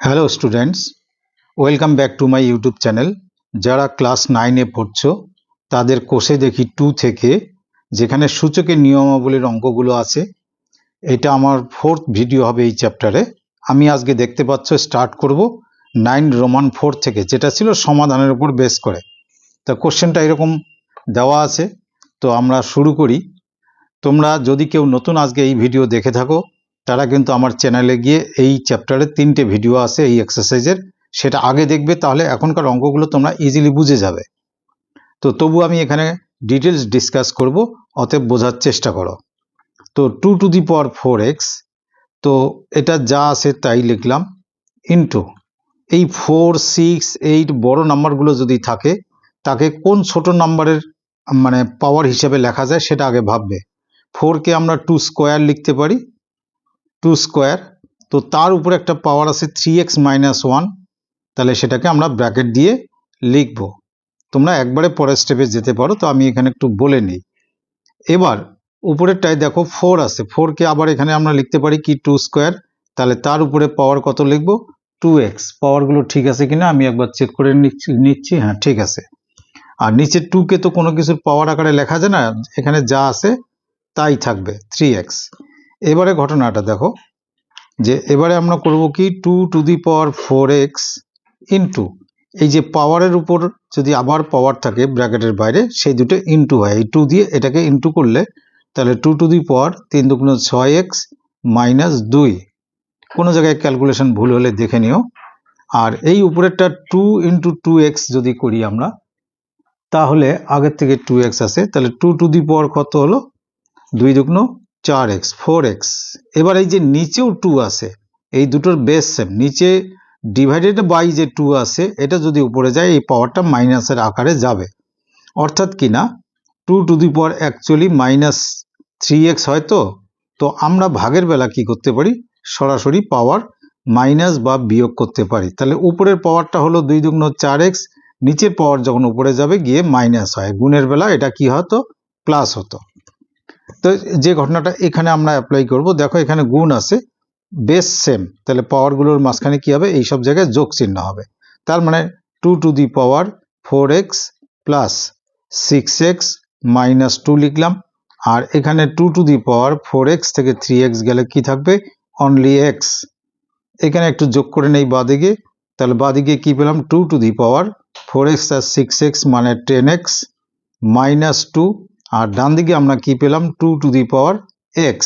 Hello students, welcome back to my YouTube channel. যারা class 9-এ পড়ছো তাদের কোষে দেখি 2 থেকে যেখানে সূচকের নিয়মাবলীর অঙ্কগুলো আছে, এটা আমার 4th ভিডিও হবে এই চ্যাপ্টারে। আমি আজকে দেখতে পাচ্ছ স্টার্ট করব 9 রোমান 4 থেকে, যেটা ছিল সমাধানের উপর বেস করে। তা কোশ্চেনটা এরকম দেওয়া আছে, তো আমরা শুরু করি। তোমরা যদি কেউ নতুন আজকে এই ভিডিও দেখে থাকো, তারা কিন্তু আমার চ্যানেলে গিয়ে এই চ্যাপ্টারে 3টে ভিডিও আছে এই এক্সারসাইজের, সেটা আগে দেখবে, তাহলে এখনকার অঙ্কগুলো তোমরা ইজিলি বুঝে যাবে। তো তবু আমি এখানে ডিটেলস ডিসকাস করব, অতএব বোঝার চেষ্টা করো। তো 2 টু দি পাওয়ার 4x, তো এটা যা আছে তাই লিখলাম, ইন্টু এই 4, 6, 8 বড় নাম্বারগুলো যদি থাকে, তাকে কোন ছোট নাম্বারের মানে পাওয়ার হিসেবে লেখা যায় সেটা আগে ভাববে। 4কে আমরা 2 স্কোয়ার লিখতে পারি, 2 স্কোয়ার, তো তার উপরে একটা পাওয়ার আছে 3x মাইনাস 1, তাহলে সেটাকে আমরা ব্র্যাকেট দিয়ে লিখব। তোমরা একবারে পরের স্টেপে যেতে পারো, তো আমি এখানে একটু বলে নিই। এবার উপরেরটায় দেখো 4 আছে, 4কে আবার এখানে আমরা লিখতে পারি কি 2 স্কোয়ার, তাহলে তার উপরে পাওয়ার কত লিখব 2x। পাওয়ারগুলো ঠিক আছে কিনা আমি একবার চেক করে নিচ্ছি, হ্যাঁ ঠিক আছে। আর নিচে 2কে তো কোনো কিছুর পাওয়ার আকারে লেখা যায় না, এখানে যা আছে তাই থাকবে 3x। এবারে ঘটনাটা দেখো, যে এবারে আমরা করব কি 2 to the power 4x into এই যে পাওয়ারের উপর যদি আবার পাওয়ার থাকে ব্র্যাকেটের বাইরে, সেই দুটো ইন্টু হয়, এই 2 দিয়ে এটাকে ইন্টু করলে তাহলে 2 টু দি পাওয়ার 3 দুগুণ 6x মাইনাস 2। কোনো জায়গায় ক্যালকুলেশন ভুল হলে দেখে নিও। আর এই উপরেরটা 2 ইন্টু 2x যদি করি আমরা, তাহলে আগের থেকে 2x আছে, তাহলে 2 টু দি পাওয়ার কত হলো 2 দুগুণ 4x 4x। এবার এই যে নিচেও 2 আছে, এই দুটোর বেস সেম, নিচে ডিভাইডেড বাই যে 2 আছে এটা যদি উপরে যায় এই পাওয়ারটা মাইনাসের আকারে যাবে। অর্থাৎ কি না 2 to the power actually minus 3x হয়। তো আমরা ভাগের বেলা কি করতে পারি, সরাসরি পাওয়ার মাইনাস বা বিয়োগ করতে পারি। তাহলে উপরের পাওয়ারটা হলো 2 দুগুণ 4x, নিচের পাওয়ার যখন উপরে যাবে গিয়ে মাইনাস হয়, গুণের বেলা এটা কি হতো প্লাস হতো। তো যে ঘটনাটা এখানে আমরা অ্যাপ্লাই করব, দেখো এখানে গুণ আছে, বেস সেম, তাহলে পাওয়ারগুলোর মাঝখানে কি হবে এই সব জায়গায় যোগ চিহ্ন হবে। তার মানে 2 to the power 4x plus 6x minus 2 লিখলাম। আর এখানে 2 টু দি পাওয়ার 4x থেকে 3x গেলে কি থাকবে অনলি x। এখানে একটু যোগ করে নেই বাদিকে, তাহলে বাদিকে কি পেলাম 2 to the power 4x R 6x মানে 10x মাইনাস 2। আর ডান দিকে আমরা কি পেলাম 2 to the power x।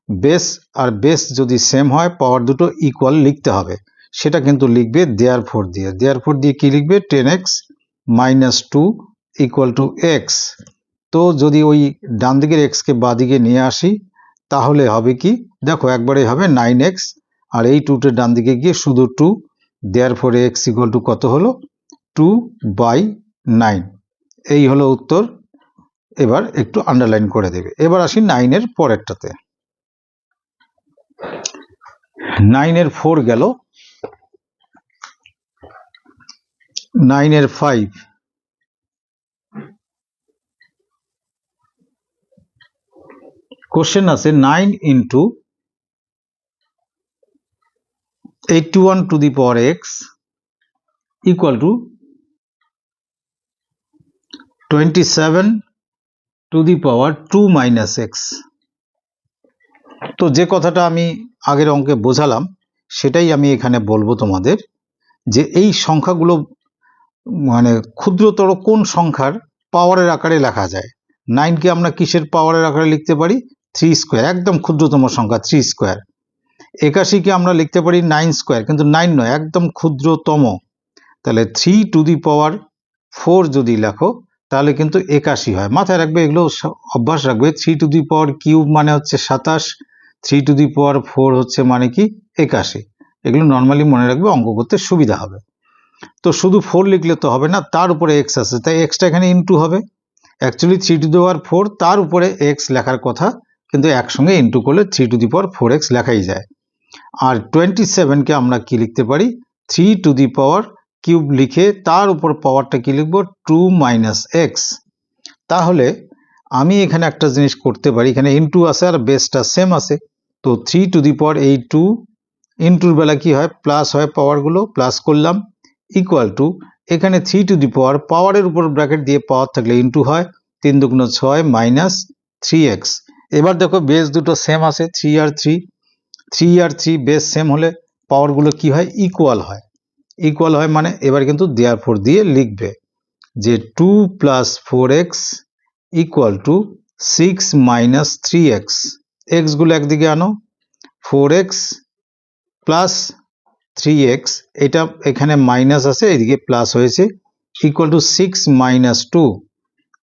Base আর বেস যদি সেম হয় পাওয়ার দুটো ইকুয়াল লিখতে হবে, সেটা কিন্তু লিখবে দেয়ারফর দিয়ে। দেয়ারফর দিয়ে কি লিখবে 10x minus 2 equal to x। তো যদি ওই ডান দিকের x কে বাঁ দিকে নিয়ে আসি, তাহলে হবে কি দেখো একবারে হবে 9x, আর এই 2টা ডান দিকে গিয়ে শুধু 2, দেয়ারফর x ইকুয়াল টু কত হলো 2/9। এই হলো উত্তর। এবার একটু আন্ডারলাইন করে দেবে। এবার আসি 9-এর পরেরটাতে। 9-এর 4 গেল, 9-এর 5, কোশ্চেন আছে 9 into 81 to the power x equal to 27 to the power 2 minus x। তো যে কথাটা আমি আগের অঙ্কে বোঝালাম সেটাই আমি এখানে বলবো তোমাদের, যে এই সংখ্যাগুলো মানে ক্ষুদ্রতর কোন সংখ্যার পাওয়ারের আকারে লেখা যায়। 9কে আমরা কিসের পাওয়ারের আকারে লিখতে পারি 3 স্কোয়ার, একদম ক্ষুদ্রতম সংখ্যা 3 স্কোয়ার। 81কে আমরা লিখতে পারি 9 স্কোয়ার, কিন্তু 9 নয়, একদম ক্ষুদ্রতম। তাহলে 3 টু দি পাওয়ার 4 যদি লেখো তাহলে কিন্তু 81 হয়। মাথায় রাখবে, এগুলো অভ্যাস রাখবে। 3 টু দি পাওয়ার কিউব মানে হচ্ছে 27, 3 টু দি পাওয়ার 4 হচ্ছে মানে কি 81। এগুলো নর্মালি মনে রাখবে, অঙ্ক করতে সুবিধা হবে। তো শুধু 4 লিখলে তো হবে না, তার উপরে x আছে, তাই এক্সটা এখানে ইন্টু হবে। অ্যাকচুয়ালি 3 টু দি পাওয়ার 4 তার উপরে x লেখার কথা, কিন্তু একসঙ্গে ইন্টু করলে 3 টু দি পাওয়ার 4x লেখাই যায়। আর 27কে আমরা কি লিখতে পারি 3 টু দি পাওয়ার কিউব লিখে তার উপর পাওয়ারটা কি লিখব 2 মাইনাস x। তাহলে আমি এখানে একটা জিনিস করতে পারি, এখানে ইন্টু আছে আর বেসটা সেম আছে, তো 3 টু দি পাওয়ার এই 2 ইন্টুর বেলা কি হয়, প্লাস হয়, পাওয়ারগুলো প্লাস করলাম, ইকুয়াল টু এখানে 3 টু দি পাওয়ার, পাওয়ারের উপর ব্র্যাকেট দিয়ে পাওয়ার থাকলে ইন্টু হয়, 3 দুগুণ 6 মাইনাস 3x। এবার দেখো বেস দুটো সেম আছে, 3 আর 3, 3 আর 3 বেস সেম হলে পাওয়ারগুলো কি হয়, ইকুয়াল হয়। ইকুয়াল হয় মানে এবার কিন্তু দেয়ারফর দিয়ে লিখবে যে 2 plus 4x equal to 6 minus 3x। এক্সগুলো একদিকে আনো, 4x প্লাস 3x, এটা এখানে মাইনাস আছে, এদিকে প্লাস হয়েছে, equal to 6 minus 2,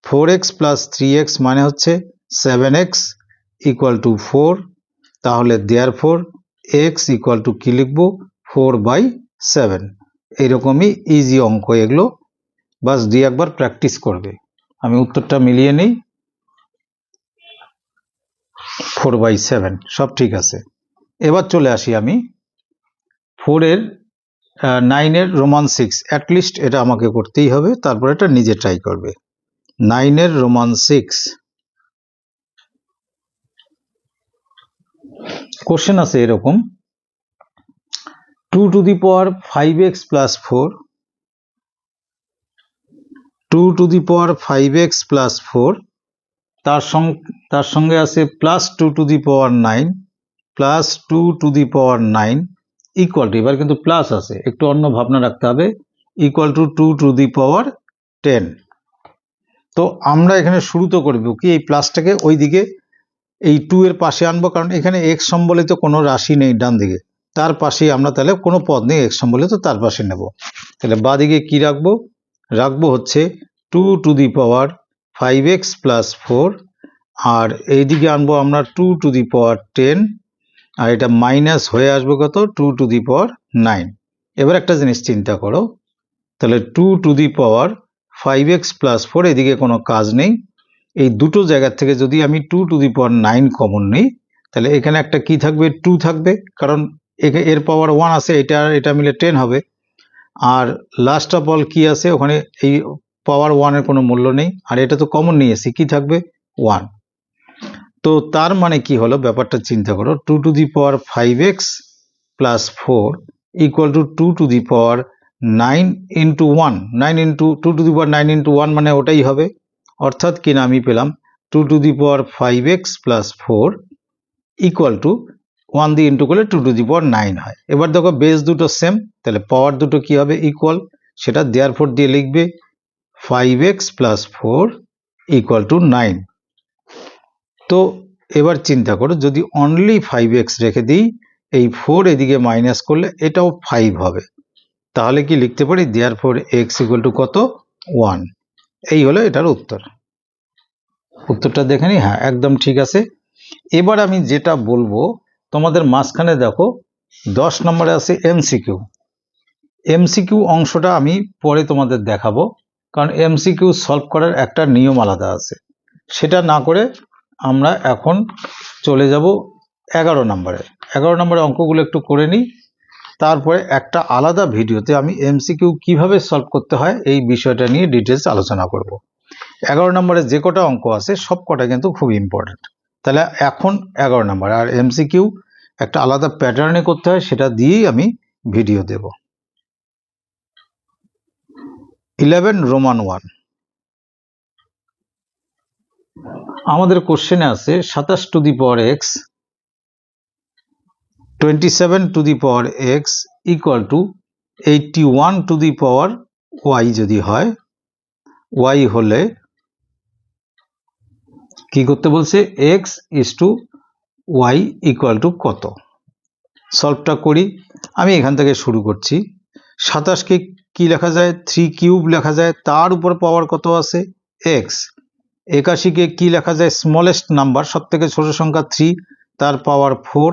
4x plus 3x মানে হচ্ছে 7x ইকুয়াল টু 4। তাহলে দেয়ারফর x ইকুয়াল টু কি লিখবো, 4/7। এইরকমই ইজি অঙ্ক এগুলো, বাস দুই একবার প্র্যাকটিস করবে। আমি উত্তরটা মিলিয়ে নিই, 4/7 সব ঠিক আছে। এবার চলে আসি আমি 4-এর 9-এর রোমান 6, অ্যাটলিস্ট এটা আমাকে করতেই হবে, তারপর এটা নিজে ট্রাই করবে। 9-এর রোমান 6 কোশ্চেন আছে এরকম, 2 to the power 5x plus 4, 2 to the power 5x plus 4, তার সঙ্গে আছে plus 2 to the power 9, plus 2 to the power 9 equal to, এবার কিন্তু প্লাস আছে, একটু অন্য ভাবনা রাখতে হবে, ইকুয়াল টু 2 টু দি পাওয়ার 10। তো আমরা এখানে শুরু তো করবো কি, এই প্লাসটাকে ওইদিকে এই 2 এর পাশে আনবো, কারণ এখানে x সম্বলিত কোনো রাশি নেই ডান দিকে, তার পাশে আমরা তাহলে কোনো পদ নেই x সম্বলিত, তার পাশে নেব। তাহলে বাদিকে কি রাখবো, রাখবো হচ্ছে 2 to the power 5x plus 4, আর এইদিকে আনবো আমরা 2 টু দি পাওয়ার 10, আর এটা মাইনাস হয়ে আসবে কত, 2 টু দি পাওয়ার 9। এবার একটা জিনিস চিন্তা করো, তাহলে 2 to the power 5x plus 4, এদিকে কোনো কাজ নেই, এই দুটো জায়গা থেকে যদি আমি 2 টু দি পাওয়ার 9 কমন নিই, তাহলে এখানে একটা কি থাকবে, 2 থাকবে, কারণ এর পাওয়ার 1 আছে, এটা মিলে 10 হবে, আর লাস্ট অফ অল কি আছে ওখানে, এই পাওয়ার 1 এর কোনো মূল্য নেই, আর এটা তো কমন নিয়েছি, কি থাকবে 1। তো তার মানে কি হলো, ব্যাপারটা চিন্তা করো, 2 to the power 5x plus 4 equal to 2 to the power 9 into 1, 9 into 2 to the power 9 into 1 মানে ওটাই হবে, অর্থাৎ কিনা আমি পেলাম 2 to the power 5x plus 4 equal to 1 দিয়ে ইন্টু করলে 2 টু দি পাওয়ার 9 হয়। এবার দেখো বেস দুটো সেম, তাহলে পাওয়ার দুটো কি হবে, ইকুয়াল, সেটা দেয়ারফর দিয়ে লিখবে 5x প্লাস 4 ইকুয়াল টু 9। তো এবার চিন্তা করো, যদি অনলি 5x রেখে দিই, এই 4 এদিকে মাইনাস করলে এটাও 5 হবে, তাহলে কি লিখতে পারি, দেয়ারফর x ইকুয়াল টু কত, 1। এই হলো এটার উত্তর। উত্তরটা দেখে নি, হ্যাঁ একদম ঠিক আছে। এবার আমি যেটা বলবো, তোমাদের মাঝখানে দেখো 10 নম্বরে আছে এমসিকিউ। এমসিকিউ অংশটা আমি পরে তোমাদের দেখাবো, কারণ এমসিকিউ সলভ করার একটা নিয়ম আলাদা আছে, সেটা না করে আমরা এখন চলে যাব 11 নম্বরে। 11 নম্বরে অঙ্কগুলো একটু করে নিই, তারপরে একটা আলাদা ভিডিওতে আমি এমসিকিউ কিভাবে সলভ করতে হয় এই বিষয়টা নিয়ে ডিটেলস আলোচনা করব। 11 নম্বরে যে কটা অঙ্ক আছে সব কটা কিন্তু খুব ইম্পর্টেন্ট। তাহলে এখন 11 নম্বর, আর এমসিকিউ একটা আলাদা প্যাটার্নে করতে হয়, সেটা দিয়েই আমি ভিডিও দেব। 11 রোমান 1, আমাদের কোশ্চেনে আছে 27 to the power X, 27 to the power X equal to 81 to the power Y যদি হয়, ওয়াই হলে কি করতে বলছে, X is to Y equal to কত। সলভটা করি, আমি এখান থেকে শুরু করছি। 27কে কি লেখা যায়, 3 কিউব লেখা যায়, তার উপর পাওয়ার কত আছে, এক্স। 81কে কি লেখা যায়, স্মলেস্ট নাম্বার, সব থেকে ছোট সংখ্যা 3, তার পাওয়ার 4,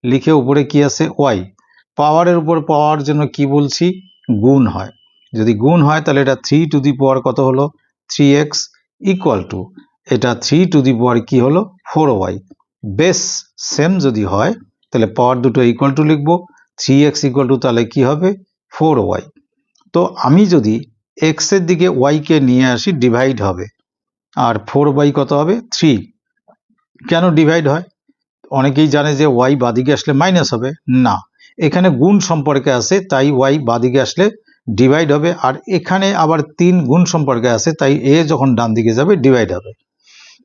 লিখে উপরে কি আছে, ওয়াই। পাওয়ারের উপর পাওয়ার জন্য কি বলছি, গুণ হয়, যদি গুণ হয় তাহলে এটা 3 টু দি পাওয়ার কত হলো, 3x ইকুয়াল টু, এটা 3 টু দি পাওয়ার কি হলো, 4y। বেস সেম যদি হয় তাহলে পাওয়ার দুটো ইকুয়াল টু লিখবো, 3x ইকুয়াল টু তাহলে কি হবে, 4y। তো আমি যদি x এর দিকে y কে নিয়ে আসি, ডিভাইড হবে, আর 4y কত হবে, 3। কেন ডিভাইড হয়, অনেকেই জানে যে y বাদিকে আসলে মাইনাস হবে, না, এখানে গুণ সম্পর্কে আছে তাই ওয়াই বাদিকে আসলে ডিভাইড হবে, আর এখানে আবার 3 গুণ সম্পর্কে আছে তাই এ যখন ডান দিকে যাবে ডিভাইড হবে।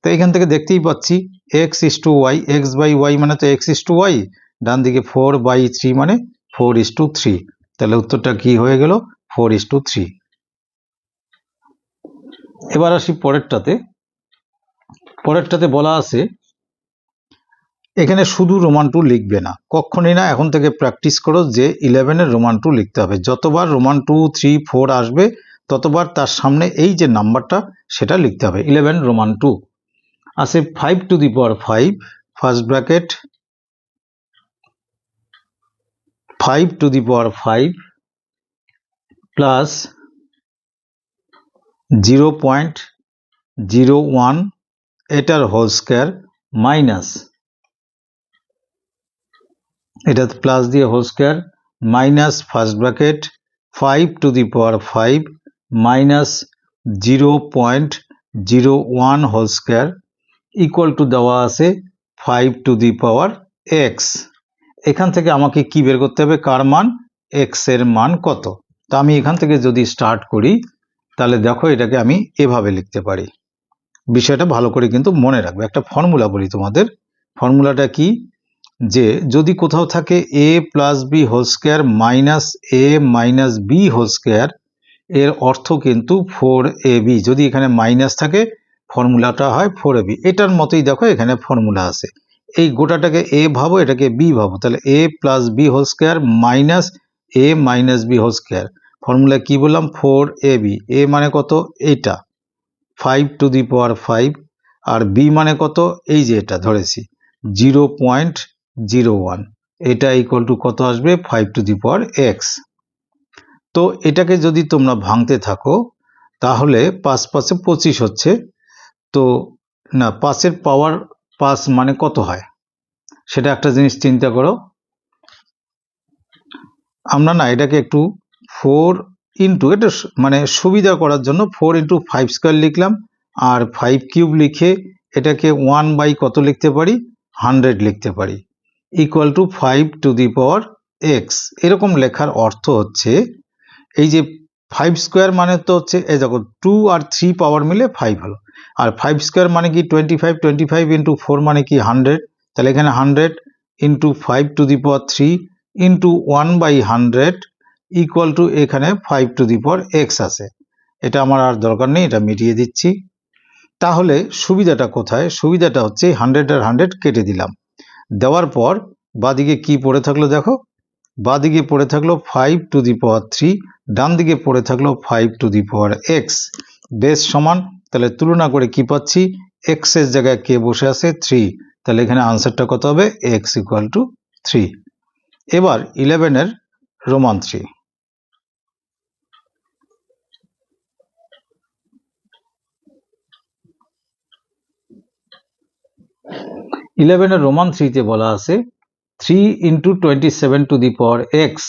তো এখান থেকে দেখতেই পাচ্ছি X is to Y, X by Y মানে তো এক্স ইস টু ওয়াই, ডান দিকে 4/3 মানে 4:3, তাহলে উত্তরটা কি হয়ে গেল 4:3। এবার আসি পরেরটাতে বলা আছে এখানে শুধু রোমান 2 লিখবে না, কখনই না, এখন থেকে প্র্যাকটিস করো যে 11-এর রোমান 2 লিখতে হবে। যতবার রোমান 2, 3, 4 আসবে ততবার তার সামনে এই যে নাম্বারটা সেটা লিখতে হবে। 11 রোমান 2 আছে 5 to the power 5, first bracket 5 to the power 5 plus 0.01 এটার হোল স্কয়ার মাইনাস, এটা প্লাস দিয়ে whole square minus first bracket 5 to the power 5 minus 0.01 whole square equal to দেওয়া আছে 5 টু দি পাওয়ার এক্স। এখান থেকে আমাকে কি বের করতে হবে, কার মান, এক্স এর মান কত। তা আমি এখান থেকে যদি স্টার্ট করি তাহলে দেখো এটাকে আমি এভাবে লিখতে পারি। বিষয়টা ভালো করে কিন্তু মনে রাখবে। একটা ফর্মুলা বলি তোমাদের, ফর্মুলাটা কি, যে যদি কোথাও থাকে A plus B whole square minus A minus B whole square, এর অর্থ কিন্তু 4ab। যদি এখানে মাইনাস থাকে ফর্মুলাটা হয় 4ab। এটার মতোই দেখো এখানে ফর্মুলা আছে, এই গোটাটাকে এ ভাবো, এটাকে বি ভাবো, তাহলে A plus B whole square minus A minus B whole square. Formula কি বললাম, 4ab। এ মানে কত, এইটা 5 to the power 5, R B মানে কত, এই যে এটা ধরেছি 0.01, এটা ইকুয়াল টু কত আসবে, 5 টু দি পাওয়ার এক্স। তো এটাকে যদি তোমরা ভাঙতে থাকো তাহলে 5 5 25 হচ্ছে, তো না 5-এর পাওয়ার 5 মানে কত হয় সেটা একটা জিনিস চিন্তা করো। আমরা না এটাকে একটু 4 ইন্টু, এটা মানে সুবিধা করার জন্য 4 ইন্টু 5 স্কোয়ার লিখলাম, আর 5 কিউব লিখে এটাকে 1 বাই কত লিখতে পারি, 100 লিখতে পারি, equal to 5 to the power x. এরকম লেখার অর্থ হচ্ছে এই যে 5 স্কোয়ার মানে তো হচ্ছে এই দেখো 2 আর 3 পাওয়ার মিলে 5 হলো, আর 5 স্কোয়ার মানে কি 25, 25 ইন্টু 4 মানে কি 100, তাহলে এখানে 100 into 5 to the power 3 into 1/100 equal to এখানে 5 টু দি পাওয়ার এক্স আছে। এটা আমার আর দরকার নেই, এটা মিটিয়ে দিচ্ছি। তাহলে সুবিধাটা কোথায়, সুবিধাটা হচ্ছে 100 আর 100 কেটে দিলাম, দেওয়ার পর বাদিকে কি পড়ে থাকলো দেখো, বাদিকে পড়ে থাকলো 5 টু দি পাওয়ার 3, ডান দিকে পড়ে থাকলো 5 to the power x, base সমান। তাহলে তুলনা করে কি পাচ্ছি, এক্স এর জায়গায় কে বসে আছে, 3, তাহলে এখানে আনসারটা কত হবে, এক্স ইকুয়াল টু 3। এবার 11-এর রোমান 3, রোমান 3-তে বলা আছে 3 into 27 to the power x,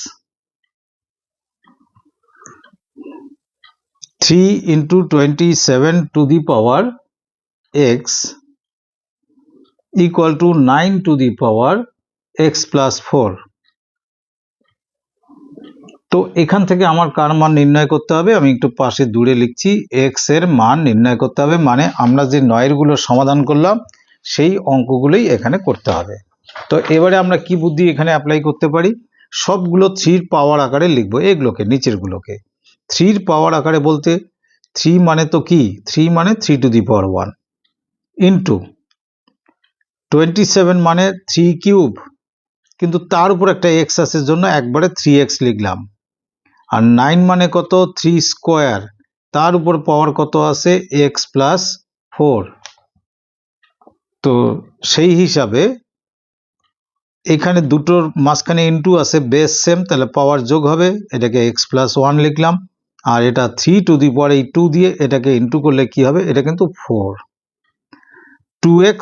3 into 27 to the power X equal two 9 two the power x plus 4। তো এখান থেকে আমার কার মান নির্ণয় করতে হবে, আমি একটু পাশে দূরে লিখছি, এক্স এর মান নির্ণয় করতে হবে, মানে আমরা যে 9-এর গুলো সমাধান করলাম সেই অঙ্কগুলোই এখানে করতে হবে। তো এবারে আমরা কি বুদ্ধি এখানে অ্যাপ্লাই করতে পারি, সবগুলো 3-র পাওয়ার আকারে লিখবো, এগুলোকে নিচের গুলোকে 3-র পাওয়ার আকারে বলতে 3 মানে তো কি, 3 মানে 3 টু দি পাওয়ার 1 ইন্টু 27 মানে 3 কিউব, কিন্তু তার উপর একটা এক্স আছে জন্য একবারে 3x লিখলাম, আর 9 মানে কত, 3 স্কোয়ার, তার উপর পাওয়ার কত আছে, এক্স প্লাস 4। তো সেই হিসাবে এখানে দুটোর মাঝখানে ইন্টু আছে, বেস সেম, তাহলে পাওয়ার যোগ হবে, এটাকে এক্স প্লাস 1 লিখলাম, আর এটা 3 টু দি পাওয়ার এই 2 দিয়ে এটাকে ইন্টু করলে কি হবে, এটা কিন্তু 4, 2x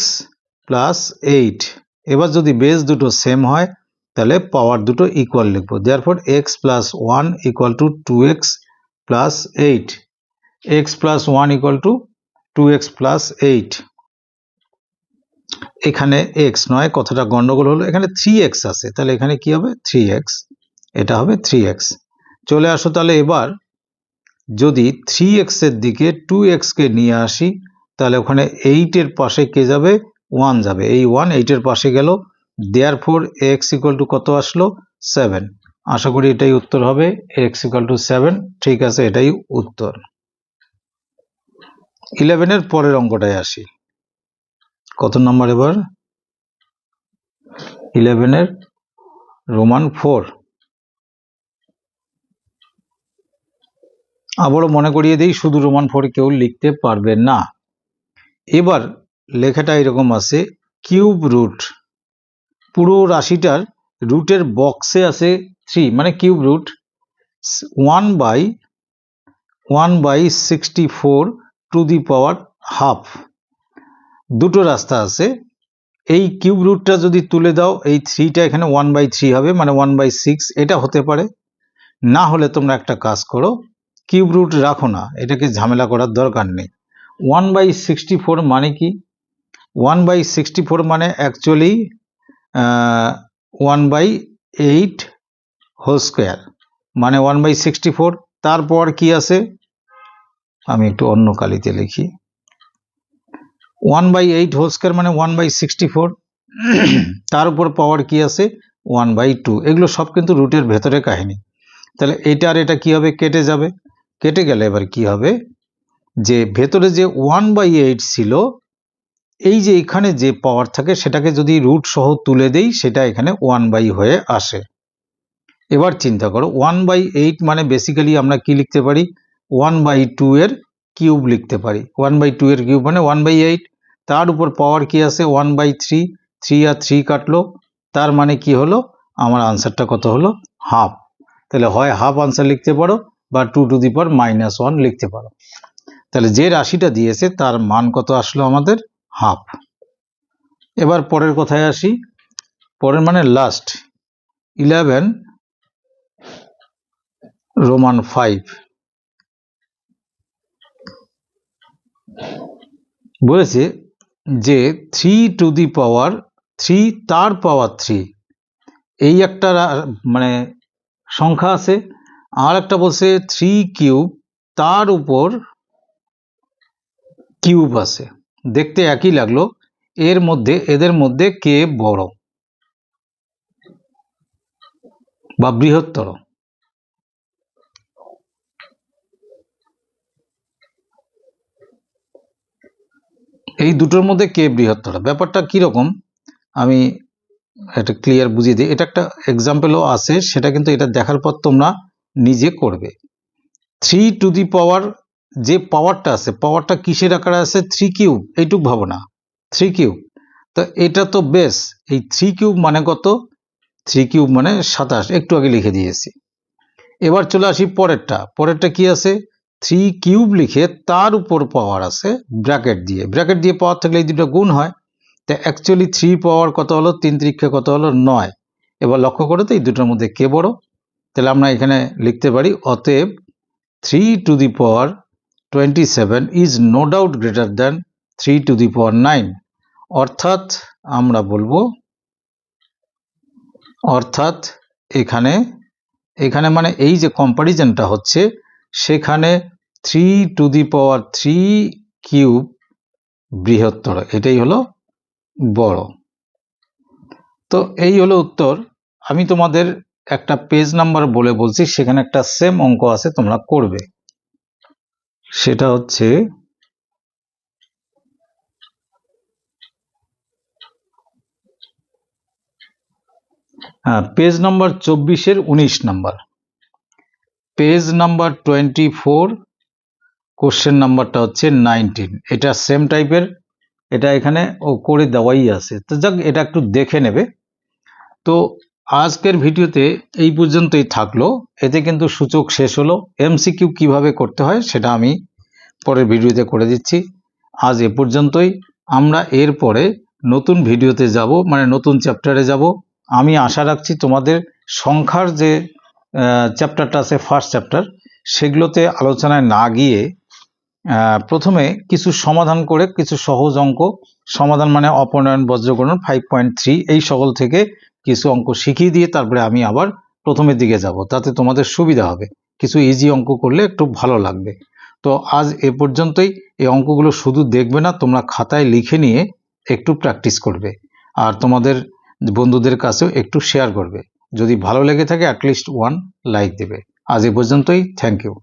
প্লাস 8। এবার যদি বেস দুটো সেম হয় তাহলে পাওয়ার দুটো ইকুয়াল লিখবো, therefore x plus 1 equal to 2x plus 8, x plus 1 equal to 2x plus 8। এখানে এক্স নয়, কতটা গন্ডগোল হলো, এখানে 3x আছে, তাহলে এখানে কি হবে 3x, এটা হবে 3x। চলে আসো তাহলে এবার যদি 3x এর দিকে 2x কে নিয়ে আসি, তাহলে ওখানে 8 এর পাশে কে যাবে, 1 যাবে, এই 1 8 এর পাশে গেল, দেয়ারফর x ইকুয়াল টু কত আসলো 7। আশা করি এটাই উত্তর হবে, x ইকুয়াল টু 7। ঠিক আছে, এটাই উত্তর। 11 এর পরের অঙ্কটায় আসি। কত নম্বর এবার, 11 এর রোমান 4। আবারও মনে করিয়ে দিই, শুধু রোমান 4 কেউ লিখতে পারবে না। এবার লেখাটা এরকম আছে, কিউব রুট, পুরো রাশিটার রুটের বক্সে আছে 3, মানে cube root 1/64 to the power half. দুটো রাস্তা আছে, এই কিউব রুটটা যদি তুলে দাও, এই 3টা এখানে 1/3 হবে, মানে 1/6 এটা হতে পারে। না হলে তোমরা একটা কাজ করো, কিউব রুট রাখো না, এটাকে ঝামেলা করার দরকার নেই। 1/64 মানে কি, 1/64 মানে অ্যাকচুয়ালি 1/8 হোল স্কোয়ার, মানে 1/64। তারপর কি আছে, আমি একটু অন্য কালিতে লিখি, 1/8 হোল স্কোয়ার মানে 1/64, তার উপর পাওয়ার কি আছে 1/2। এগুলো সব কিন্তু রুটের ভেতরে কাহিনী। তাহলে এটা আর এটা কি হবে, কেটে যাবে। কেটে গেলে এবার কি হবে, যে ভেতরে যে 1/8 ছিল, এই যে এখানে যে পাওয়ার থাকে সেটাকে যদি রুট সহ তুলে দেই, সেটা এখানে 1 হয়ে আসে। এবার চিন্তা করো, 1/8 মানে বেসিক্যালি আমরা কি লিখতে পারি, 1/2 এর কিউব লিখতে পারি। 1/2 এর কিউব মানে 1/8, তার উপর পাওয়ার কি আছে 1/3, 3 আর 3 কাটলো, তার মানে কি হলো, আমার আনসারটা কত হলো, হাফ। তাহলে হয় হাফ আনসার লিখতে পারো, বা 2 টু দি পাওয়ার -1 লিখতে পারো। তাহলে যে রাশিটা দিয়েছে তার মান কত আসলো আমাদের, হাফ। এবার পরের কথায় আসি, পরের মানে লাস্ট, 11 রোমান 5। বলেছে যে 3 টু দি পাওয়ার 3 তার পাওয়ার 3, এই একটা মানে সংখ্যা আছে। আর একটা বলছে 3 কিউব তার উপর কিউব আছে। দেখতে একই লাগলো, এদের মধ্যে কে বড় বা বৃহত্তর। এই দুটোর মধ্যে কে বৃহত্তর, ব্যাপারটা কিরকম আমি এটা ক্লিয়ার বুঝিয়ে দিই। এটা একটা এক্সাম্পলও আছে, সেটা কিন্তু এটা দেখার পর তোমরা নিজে করবে। 3 টু দি পাওয়ার, যে পাওয়ারটা আছে, পাওয়ারটা কিসের আকারে আছে, 3 কিউব, এইটুক ভাবো না, 3 কিউব। তো এটা তো বেস, এই 3 কিউব মানে কত, 3 কিউব মানে 27, একটু আগে লিখে দিয়েছি। এবার চলে আসি পরেরটা কি আছে, 3 কিউব লিখে তার উপর পাওয়ার আছে ব্র্যাকেট দিয়ে পাওয়ার থাকলে এই দুটো গুণ হয়। তা অ্যাকচুয়ালি 3 পাওয়ার কত হলো, 3 3 কত হলো 9। এবার লক্ষ্য করো তো এই দুটোর মধ্যে কে বড়, তাহলে আমরা এখানে লিখতে পারি অতএব 3 to the power 27 is no doubt greater than 3 to the power 9। অর্থাৎ আমরা বলবো, অর্থাৎ এখানে মানে এই যে কম্পারিজনটা হচ্ছে, সেখানে 3 টু দি পাওয়ার 3 কিউব বৃহত্তর, এটাই হলো বড়। তো এই হলো উত্তর। আমি তোমাদের একটা পেজ নাম্বার বলে বলছি, সেখানে একটা সেম অঙ্ক আছে, তোমরা করবে। সেটা হচ্ছে পেজ নাম্বার 24-এর 19 নাম্বার, পেজ নাম্বার 24, কোশ্চেন নাম্বারটা হচ্ছে 19। এটা সেম টাইপের, এটা এখানে ও করে দেওয়াই আছে, তো যাক এটা একটু দেখে নেবে। তো আজকের ভিডিওতে এই পর্যন্তই থাকলো, এতে কিন্তু সূচক শেষ হলো। এমসিকিউ কিভাবে করতে হয় সেটা আমি পরের ভিডিওতে করে দিচ্ছি। আজ এ পর্যন্তই, আমরা এরপরে নতুন ভিডিওতে যাব, মানে নতুন চ্যাপ্টারে যাব। আমি আশা রাখছি তোমাদের সংখ্যার যে চ্যাপ্টারটা আছে, ফার্স্ট চ্যাপ্টার, সেগুলোতে আলোচনায় না গিয়ে প্রথমে কিছু সমাধান করে কিছু সহজ অঙ্ক সমাধান মানে অপনয়ন বজ্রগণন 5.3 এই সকল থেকে কিছু অঙ্ক শিখিয়ে দিয়ে তারপরে আমি আবার প্রথমের দিকে যাব, তাতে তোমাদের সুবিধা হবে। কিছু ইজি অঙ্ক করলে একটু ভালো লাগবে। তো আজ এ পর্যন্তই। এই অঙ্কগুলো শুধু দেখবে না, তোমরা খাতায় লিখে নিয়ে একটু প্র্যাকটিস করবে আর তোমাদের বন্ধুদের কাছেও একটু শেয়ার করবে। যদি ভালো লেগে থাকে অ্যাটলিস্ট 1 লাইক দেবে। আজ এ পর্যন্তই। Thank you.